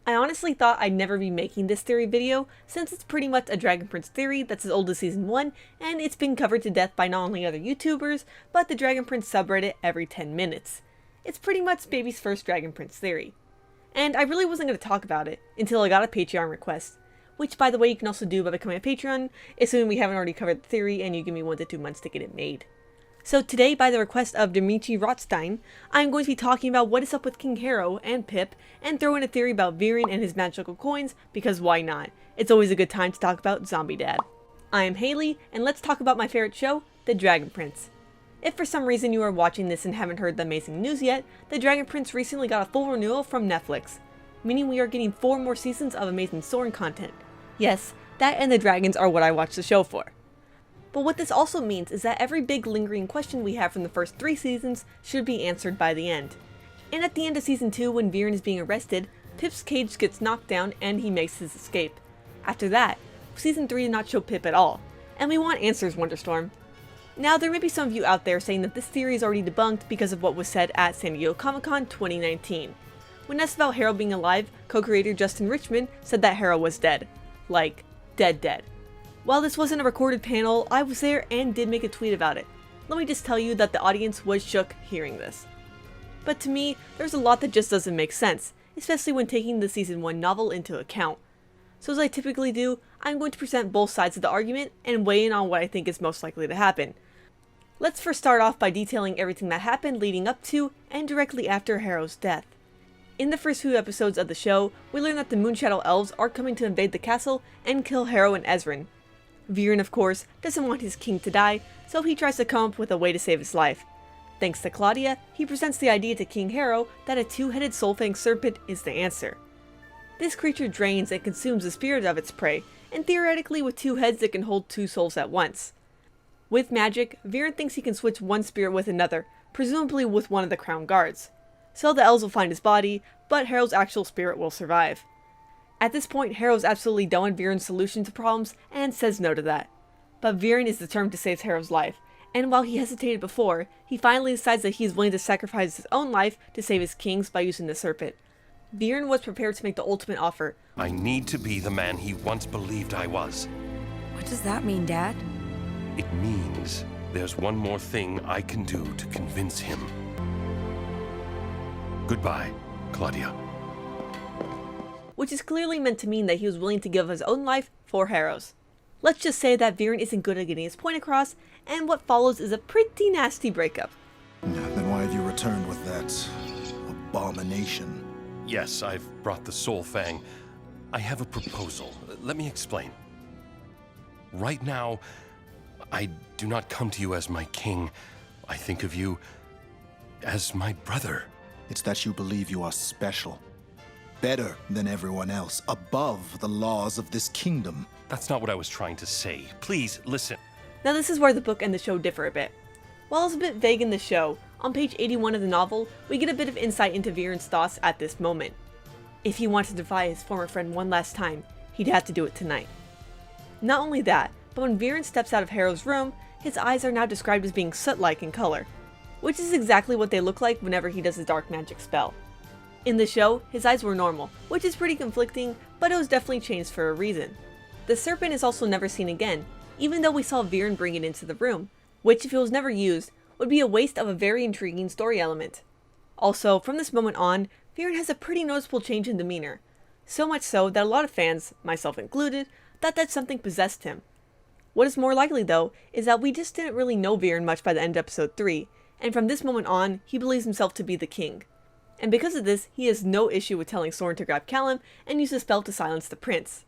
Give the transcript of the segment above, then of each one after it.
I honestly thought I'd never be making this theory video, since it's pretty much a Dragon Prince theory that's as old as Season 1, and it's been covered to death by not only other YouTubers, but the Dragon Prince subreddit every 10 minutes. It's pretty much baby's first Dragon Prince theory. And I really wasn't going to talk about it until I got a Patreon request, which by the way you can also do by becoming a Patreon, assuming we haven't already covered the theory and you give me 1 to 2 months to get it made. So today, by the request of Dimitri Rothstein, I'm going to be talking about what is up with King Harrow and Pip, and throw in a theory about Viren and his magical coins, because why not? It's always a good time to talk about Zombie Dad. I am Haley, and let's talk about my favorite show, The Dragon Prince. If for some reason you are watching this and haven't heard the amazing news yet, The Dragon Prince recently got a full renewal from Netflix, meaning we are getting 4 more seasons of amazing Soren content. Yes, that and the dragons are what I watch the show for. But what this also means is that every big lingering question we have from the first 3 seasons should be answered by the end. And at the end of Season 2, when Viren is being arrested, Pip's cage gets knocked down and he makes his escape. After that, Season 3 did not show Pip at all, and we want answers, Wonderstorm. Now, there may be some of you out there saying that this theory is already debunked because of what was said at San Diego Comic-Con 2019. When asked about Harrow being alive, co-creator Justin Richmond said that Harrow was dead. Like, dead. While this wasn't a recorded panel, I was there and did make a tweet about it. Let me just tell you that the audience was shook hearing this. But to me, there's a lot that just doesn't make sense, especially when taking the Season 1 novel into account. So as I typically do, I'm going to present both sides of the argument and weigh in on what I think is most likely to happen. Let's first start off by detailing everything that happened leading up to and directly after Harrow's death. In the first few episodes of the show, we learn that the Moonshadow Elves are coming to invade the castle and kill Harrow and Ezran. Viren, of course, doesn't want his king to die, so he tries to come up with a way to save his life. Thanks to Claudia, he presents the idea to King Harrow that a 2-headed soul-fang serpent is the answer. This creature drains and consumes the spirit of its prey, and theoretically with 2 heads it can hold 2 souls at once. With magic, Viren thinks he can switch one spirit with another, presumably with one of the crown guards. So the elves will find his body, but Harrow's actual spirit will survive. At this point, Harrow's absolutely done with Viren's solution to problems and says no to that. But Viren is determined to save Harrow's life, and while he hesitated before, he finally decides that he is willing to sacrifice his own life to save his king's by using the serpent. Viren was prepared to make the ultimate offer. I need to be the man he once believed I was. What does that mean, Dad? It means there's one more thing I can do to convince him. Goodbye, Claudia. Which is clearly meant to mean that he was willing to give his own life for Harrow's. Let's just say that Viren isn't good at getting his point across, and what follows is a pretty nasty breakup. Then why have you returned with that abomination? Yes, I've brought the Soul Fang. I have a proposal. Let me explain. Right now, I do not come to you as my king. I think of you as my brother. It's that you believe you are special. Better than everyone else, above the laws of this kingdom. That's not what I was trying to say. Please, listen. Now this is where the book and the show differ a bit. While it's a bit vague in the show, on page 81 of the novel, we get a bit of insight into Viren's thoughts at this moment. If he wanted to defy his former friend one last time, he'd have to do it tonight. Not only that, but when Viren steps out of Harrow's room, his eyes are now described as being soot-like in color, which is exactly what they look like whenever he does his dark magic spell. In the show, his eyes were normal, which is pretty conflicting, but it was definitely changed for a reason. The serpent is also never seen again, even though we saw Viren bring it into the room, which if it was never used, would be a waste of a very intriguing story element. Also, from this moment on, Viren has a pretty noticeable change in demeanor, so much so that a lot of fans, myself included, thought that something possessed him. What is more likely though, is that we just didn't really know Viren much by the end of episode 3, and from this moment on, he believes himself to be the king. And because of this, he has no issue with telling Soren to grab Callum and use a spell to silence the prince.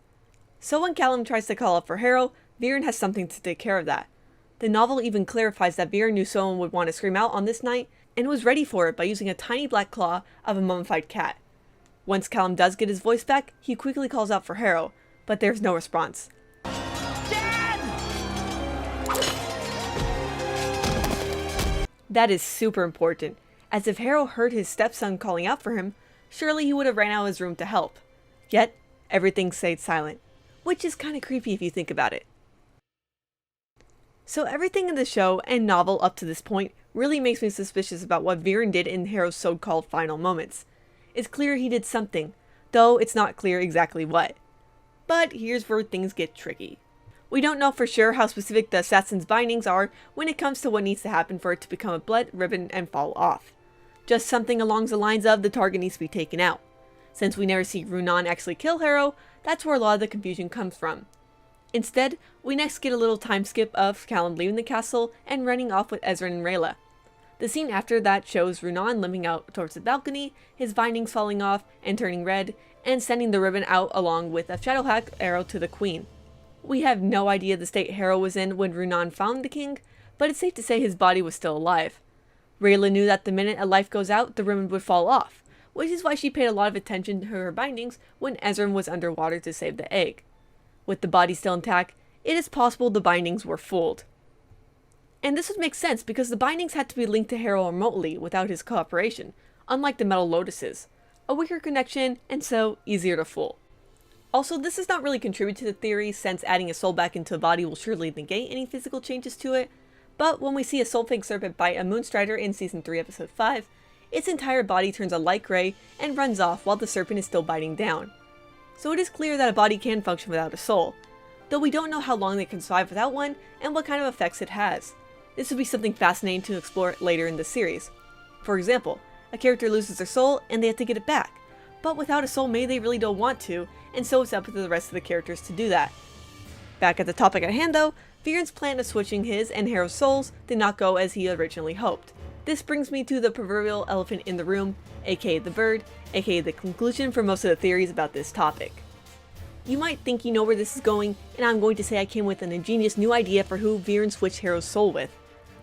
So when Callum tries to call up for Harrow, Viren has something to take care of that. The novel even clarifies that Viren knew someone would want to scream out on this night, and was ready for it by using a tiny black claw of a mummified cat. Once Callum does get his voice back, he quickly calls out for Harrow, but there's no response. Dad! That is super important, as if Harrow heard his stepson calling out for him, surely he would have ran out of his room to help. Yet, everything stayed silent, which is kinda creepy if you think about it. So everything in the show and novel up to this point really makes me suspicious about what Viren did in Harrow's so-called final moments. It's clear he did something, though it's not clear exactly what. But here's where things get tricky. We don't know for sure how specific the assassin's bindings are when it comes to what needs to happen for it to become a blood ribbon and fall off. Just something along the lines of the target needs to be taken out. Since we never see Runan actually kill Harrow, that's where a lot of the confusion comes from. Instead, we next get a little time skip of Callum leaving the castle and running off with Ezran and Rayla. The scene after that shows Runan limping out towards the balcony, his bindings falling off and turning red, and sending the ribbon out along with a Shadowhack arrow to the queen. We have no idea the state Harrow was in when Runan found the king, but it's safe to say his body was still alive. Rayla knew that the minute a life goes out, the ribbon would fall off, which is why she paid a lot of attention to her bindings when Ezran was underwater to save the egg. With the body still intact, it is possible the bindings were fooled. And this would make sense because the bindings had to be linked to Harrow remotely without his cooperation, unlike the metal lotuses. A weaker connection, and so easier to fool. Also, this does not really contribute to the theory, since adding a soul back into a body will surely negate any physical changes to it, but when we see a Soulfang serpent bite a Moonstrider in Season 3, Episode 5, its entire body turns a light gray and runs off while the serpent is still biting down. So it is clear that a body can function without a soul, though we don't know how long they can survive without one and what kind of effects it has. This would be something fascinating to explore later in the series. For example, a character loses their soul and they have to get it back, but without a soul maybe they really don't want to, and so it's up to the rest of the characters to do that. Back at the topic at hand though, Viren's plan of switching his and Harrow's souls did not go as he originally hoped. This brings me to the proverbial elephant in the room, aka the bird, aka the conclusion for most of the theories about this topic. You might think you know where this is going, and I'm going to say I came with an ingenious new idea for who Viren switched Harrow's soul with.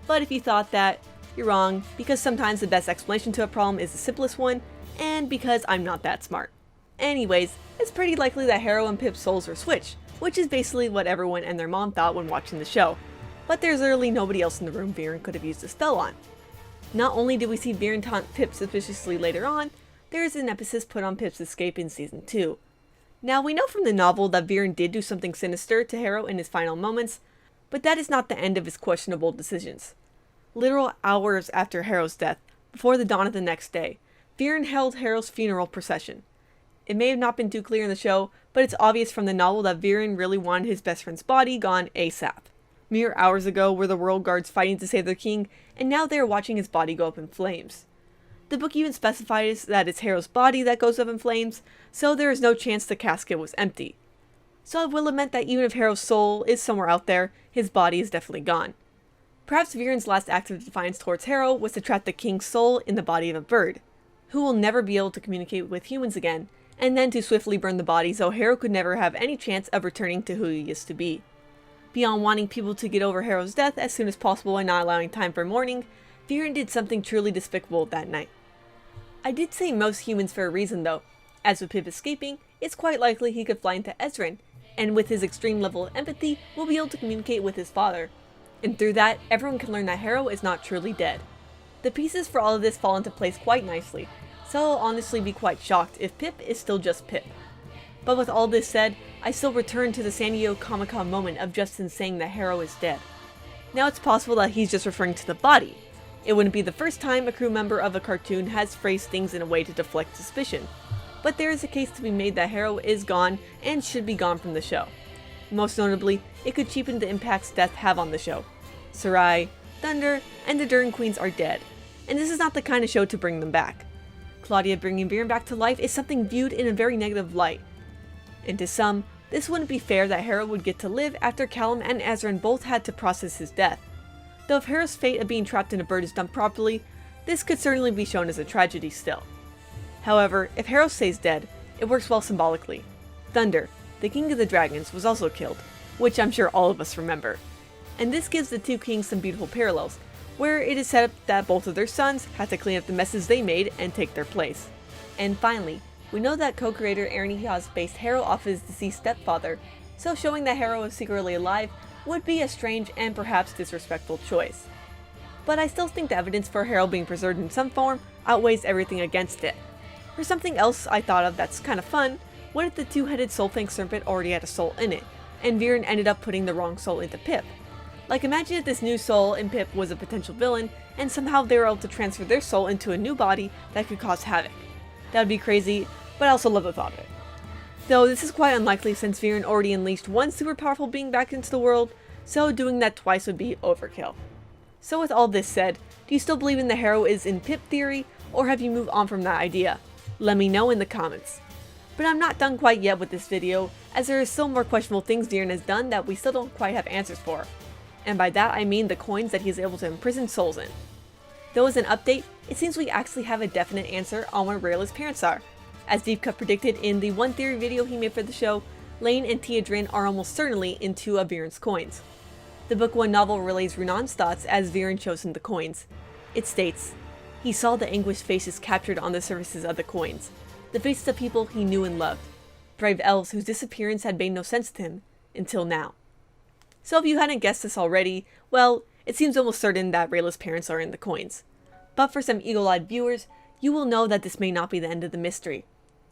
But if you thought that, you're wrong, because sometimes the best explanation to a problem is the simplest one, and because I'm not that smart. Anyways, it's pretty likely that Harrow and Pip's souls were switched, which is basically what everyone and their mom thought when watching the show. But there's literally nobody else in the room Viren could have used the spell on. Not only did we see Viren taunt Pip suspiciously later on, there is an emphasis put on Pip's escape in Season 2. Now we know from the novel that Viren did do something sinister to Harrow in his final moments, but that is not the end of his questionable decisions. Literal hours after Harrow's death, before the dawn of the next day, Viren held Harrow's funeral procession. It may have not been too clear in the show, but it's obvious from the novel that Viren really wanted his best friend's body gone ASAP. Mere hours ago were the world guards fighting to save their king, and now they are watching his body go up in flames. The book even specifies that it's Harrow's body that goes up in flames, so there is no chance the casket was empty. So it will have meant that even if Harrow's soul is somewhere out there, his body is definitely gone. Perhaps Viren's last act of defiance towards Harrow was to trap the king's soul in the body of a bird, who will never be able to communicate with humans again, and then to swiftly burn the body so Harrow could never have any chance of returning to who he used to be. Beyond wanting people to get over Harrow's death as soon as possible and not allowing time for mourning, Viren did something truly despicable that night. I did say most humans for a reason though. As with Pip escaping, it's quite likely he could fly into Ezran, and with his extreme level of empathy, will be able to communicate with his father. And through that, everyone can learn that Harrow is not truly dead. The pieces for all of this fall into place quite nicely, so I'll honestly be quite shocked if Pip is still just Pip. But with all this said, I still return to the San Diego Comic-Con moment of Justin saying that Harrow is dead. Now it's possible that he's just referring to the body. It wouldn't be the first time a crew member of a cartoon has phrased things in a way to deflect suspicion, but there is a case to be made that Harrow is gone and should be gone from the show. Most notably, it could cheapen the impacts death have on the show. Sarai, Thunder, and the Durin Queens are dead, and this is not the kind of show to bring them back. Claudia bringing Viren back to life is something viewed in a very negative light. And to some, this wouldn't be fair that Harrow would get to live after Callum and Ezran both had to process his death. Though if Harrow's fate of being trapped in a bird is done properly, this could certainly be shown as a tragedy still. However, if Harrow stays dead, it works well symbolically. Thunder, the king of the dragons, was also killed, which I'm sure all of us remember. And this gives the two kings some beautiful parallels, where it is set up that both of their sons had to clean up the messes they made and take their place. And finally, we know that co-creator Aaron Ehasz based Harrow off his deceased stepfather, so showing that Harrow is secretly alive would be a strange and perhaps disrespectful choice. But I still think the evidence for Harrow being preserved in some form outweighs everything against it. For something else I thought of that's kind of fun, what if the two-headed Soulfang serpent already had a soul in it, and Viren ended up putting the wrong soul into Pip? Like, imagine if this new soul in Pip was a potential villain, and somehow they were able to transfer their soul into a new body that could cause havoc. That would be crazy, but I also love the thought of it. Though this is quite unlikely since Viren already unleashed one super powerful being back into the world, so doing that twice would be overkill. So with all this said, do you still believe in the Harrow is in Pip theory, or have you moved on from that idea? Let me know in the comments. But I'm not done quite yet with this video, as there is still more questionable things Viren has done that we still don't quite have answers for. And by that I mean the coins that he is able to imprison souls in. Though as an update, it seems we actually have a definite answer on what Rayla's parents are. As Deep Cut predicted in the One Theory video he made for the show, Lane and Teodrin are almost certainly in two of Viren's coins. The Book 1 novel relays Runan's thoughts as Viren shows him the coins. It states, "He saw the anguished faces captured on the surfaces of the coins, the faces of people he knew and loved, brave elves whose disappearance had made no sense to him, until now." So if you hadn't guessed this already, well, it seems almost certain that Rayla's parents are in the coins. But for some eagle-eyed viewers, you will know that this may not be the end of the mystery.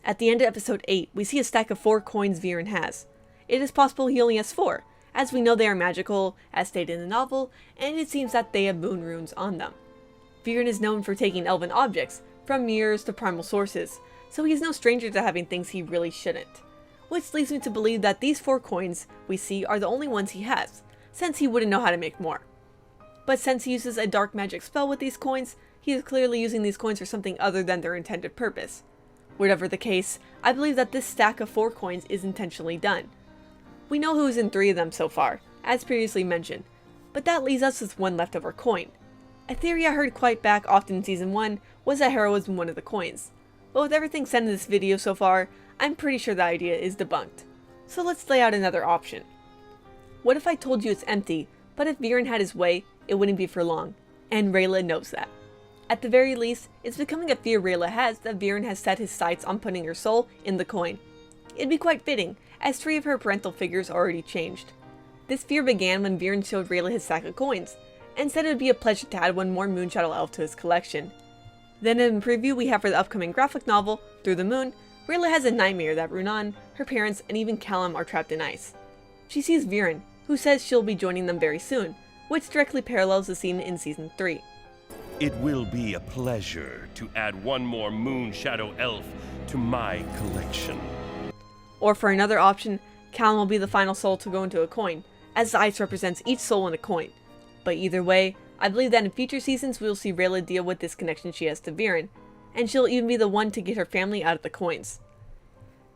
At the end of episode 8, we see a stack of 4 coins Viren has. It is possible he only has 4, as we know they are magical, as stated in the novel, and it seems that they have moon runes on them. Viren is known for taking elven objects, from mirrors to primal sources, so he is no stranger to having things he really shouldn't. Which leads me to believe that these 4 coins we see are the only ones he has, since he wouldn't know how to make more. But since he uses a dark magic spell with these coins, he is clearly using these coins for something other than their intended purpose. Whatever the case, I believe that this stack of 4 coins is intentionally done. We know who is in 3 of them so far, as previously mentioned, but that leaves us with 1 leftover coin. A theory I heard quite back often in Season 1 was that Harrow was in one of the coins. But with everything said in this video so far, I'm pretty sure that idea is debunked. So let's lay out another option. What if I told you it's empty, but if Viren had his way, it wouldn't be for long, and Rayla knows that. At the very least, it's becoming a fear Rayla has that Viren has set his sights on putting her soul in the coin. It'd be quite fitting, as 3 of her parental figures already changed. This fear began when Viren showed Rayla his sack of coins, and said it would be a pleasure to add 1 more Moonshadow elf to his collection. Then in preview we have for the upcoming graphic novel, Through the Moon, Rayla has a nightmare that Runan, her parents, and even Callum are trapped in ice. She sees Viren, who says she'll be joining them very soon, which directly parallels the scene in Season 3. It will be a pleasure to add 1 more Moonshadow elf to my collection. Or for another option, Callum will be the final soul to go into a coin, as the ice represents each soul in a coin. But either way, I believe that in future seasons we will see Rayla deal with this connection she has to Viren, and she'll even be the one to get her family out of the coins.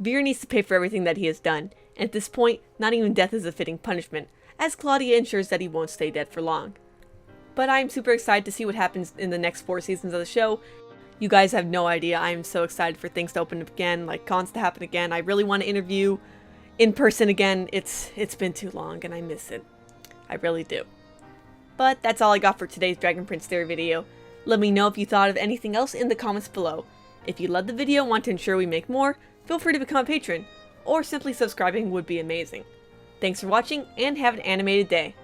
Viren needs to pay for everything that he has done, and at this point, not even death is a fitting punishment, as Claudia ensures that he won't stay dead for long. But I'm super excited to see what happens in the next 4 seasons of the show. You guys have no idea, I am so excited for things to open up again, like cons to happen again. I really want to interview in person again. It's been too long and I miss it. I really do. But that's all I got for today's Dragon Prince Theory video. Let me know if you thought of anything else in the comments below. If you loved the video and want to ensure we make more, feel free to become a patron, or simply subscribing would be amazing. Thanks for watching and have an animated day.